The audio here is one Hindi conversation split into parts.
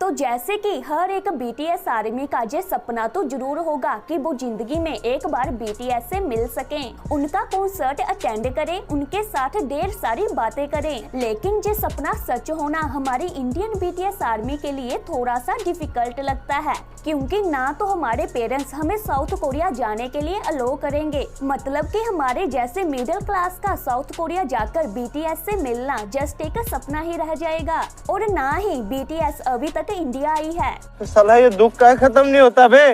तो जैसे कि हर एक बीटीएस आर्मी का ये सपना तो जरूर होगा कि वो जिंदगी में एक बार बीटीएस से मिल सकें, उनका कॉन्सर्ट अटेंड करें, उनके साथ ढेर सारी बातें करें। लेकिन ये सपना सच होना हमारी इंडियन बीटीएस आर्मी के लिए थोड़ा सा डिफिकल्ट लगता है, क्योंकि ना तो हमारे पेरेंट्स हमें साउथ कोरिया जाने के लिए अलो करेंगे, मतलब कि हमारे जैसे मिडिल क्लास का साउथ कोरिया जाकर बीटीएस से मिलना जस्ट एक सपना ही रह जाएगा। और ना ही बीटीएस अभी तक इंडिया आई है। साला ये दुख का खत्म नहीं होता बे।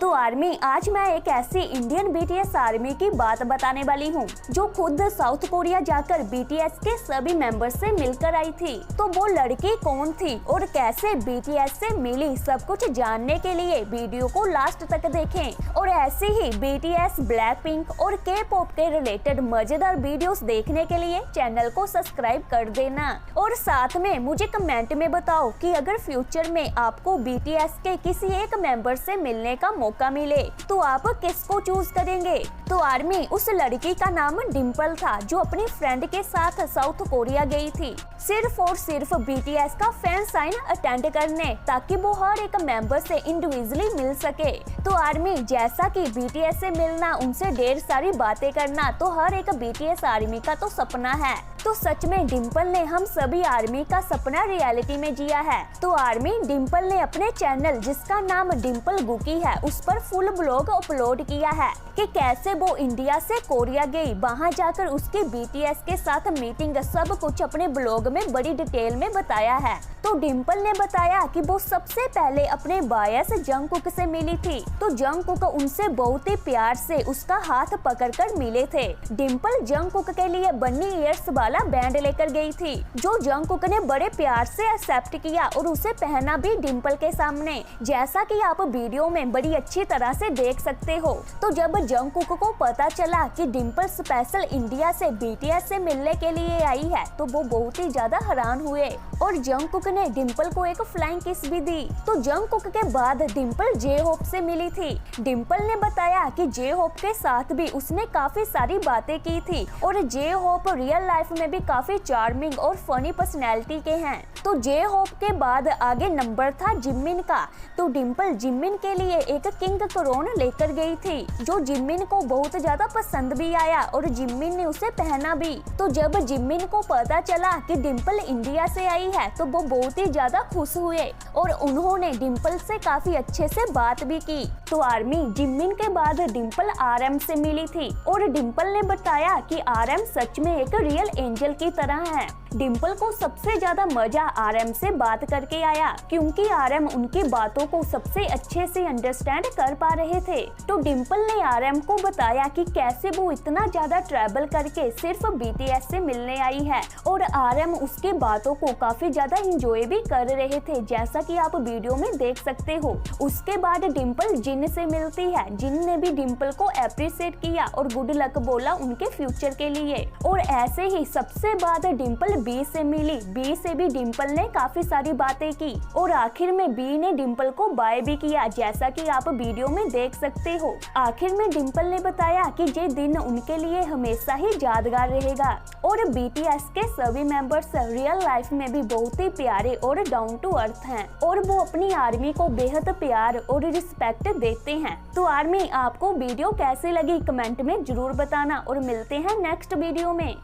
तो आर्मी, आज मैं एक ऐसी इंडियन बीटीएस आर्मी की बात बताने वाली हूँ जो खुद साउथ कोरिया जाकर बीटीएस के सभी मेंबर्स से मिलकर आई थी। तो वो लड़की कौन थी और कैसे बीटीएस से मिली, सब कुछ जानने के लिए वीडियो को लास्ट तक देखें। और ऐसे ही बीटीएस, ब्लैक पिंक और के पॉप के रिलेटेड मजेदार वीडियोस देखने के लिए चैनल को सब्सक्राइब कर देना। और साथ में मुझे कमेंट में बताओ कि अगर फ्यूचर में आपको बीटीएस के किसी एक मेंबर से मिलने का मौका मिले तो आप किसको चूज करेंगे। तो आर्मी, उस लड़की का नाम डिम्पल था जो अपनी फ्रेंड के साथ साउथ कोरिया गई थी, सिर्फ और सिर्फ बीटीएस का फैन साइन अटेंड करने, ताकि वो हर एक मेंबर से इंडिविजुअली मिल सके। तो आर्मी, जैसा कि बीटीएस से मिलना, उनसे ढेर सारी बातें करना तो हर एक बीटीएस आर्मी का तो सपना है। तो सच में डिम्पल ने हम सभी आर्मी का सपना रियलिटी में जिया है। तो आर्मी, डिम्पल ने अपने चैनल जिसका नाम डिम्पल गुकी है उस पर फुल ब्लॉग अपलोड किया है कि कैसे वो इंडिया से कोरिया गई, वहां जाकर उसके बीटीएस के साथ मीटिंग, सब कुछ अपने ब्लॉग में बड़ी डिटेल में बताया है। तो डिम्पल ने बताया कि वो सबसे पहले अपने बायस जंगकुक से मिली थी। तो जंगकुक उनसे बहुत ही प्यार से उसका हाथ पकड़कर मिले थे। डिम्पल जंगकुक के लिए बन्नी ईयर्स वाला बैंड लेकर गई थी, जो जंगकुक ने बड़े प्यार से एक्सेप्ट किया और उसे पहना भी डिम्पल के सामने, जैसा कि आप वीडियो में बड़ी अच्छी तरह से देख सकते हो। तो जब जंगकुक को पता चला कि डिम्पल स्पेशल इंडिया से बीटीएस से मिलने के लिए आई है तो वो बहुत ही ज्यादा हैरान हुए और जंगकुक ने डिम्पल को एक फ्लाइंग किस भी दी। तो जंगकुक के बाद डिम्पल जे होप से मिली थी। डिम्पल ने बताया कि जे होप के साथ भी उसने काफी सारी बातें की थी और जे होप रियल लाइफ में भी काफी चार्मिंग और फनी पर्सनैलिटी के हैं। तो जे होप के बाद आगे नंबर था जिमिन का। तो डिम्पल जिमिन के लिए एक किंग क्रोन लेकर गई थी, जो जिमिन को बहुत ज्यादा पसंद भी आया और जिमिन ने उसे पहना भी। तो जब जिमिन को पता चला कि डिम्पल इंडिया से आई है तो वो बहुत ही ज्यादा खुश हुए और उन्होंने डिम्पल से काफी अच्छे से बात भी की। तो आर्मी, जिमिन के बाद डिम्पल आरएम से मिली थी और डिम्पल ने बताया कि आरएम सच में एक रियल एंजल की तरह है। डिम्पल को सबसे ज्यादा मजा आरएम से बात करके आया, क्योंकि आरएम उनकी बातों को सबसे अच्छे से अंडरस्टैंड कर पा रहे थे। तो डिम्पल ने आरएम को बताया कि कैसे वो इतना ज्यादा ट्रैवल करके सिर्फ बीटीएस से मिलने आई है और आरएम उसकी बातों को काफी ज्यादा एंजॉय भी कर रहे थे, जैसा कि आप वीडियो में देख सकते हो। उसके बाद डिम्पल जिन से मिलती है। जिन ने भी डिम्पल को अप्रिशिएट किया और गुड लक बोला उनके फ्यूचर के लिए। और ऐसे ही सबसे बाद डिम्पल बी से मिली। बी से भी डिम्पल ने काफी सारी बातें की और आखिर में बी ने डिम्पल को बाय भी किया, जैसा कि आप वीडियो में देख सकते हो। आखिर में डिम्पल ने बताया कि ये दिन उनके लिए हमेशा ही यादगार रहेगा और बीटीएस के सभी मेंबर्स रियल लाइफ में भी बहुत ही प्यारे और डाउन टू अर्थ हैं और वो अपनी आर्मी को बेहद प्यार और रिस्पेक्ट देते हैं। तो आर्मी, आपको वीडियो कैसे लगी कमेंट में जरूर बताना और मिलते हैं नेक्स्ट वीडियो में।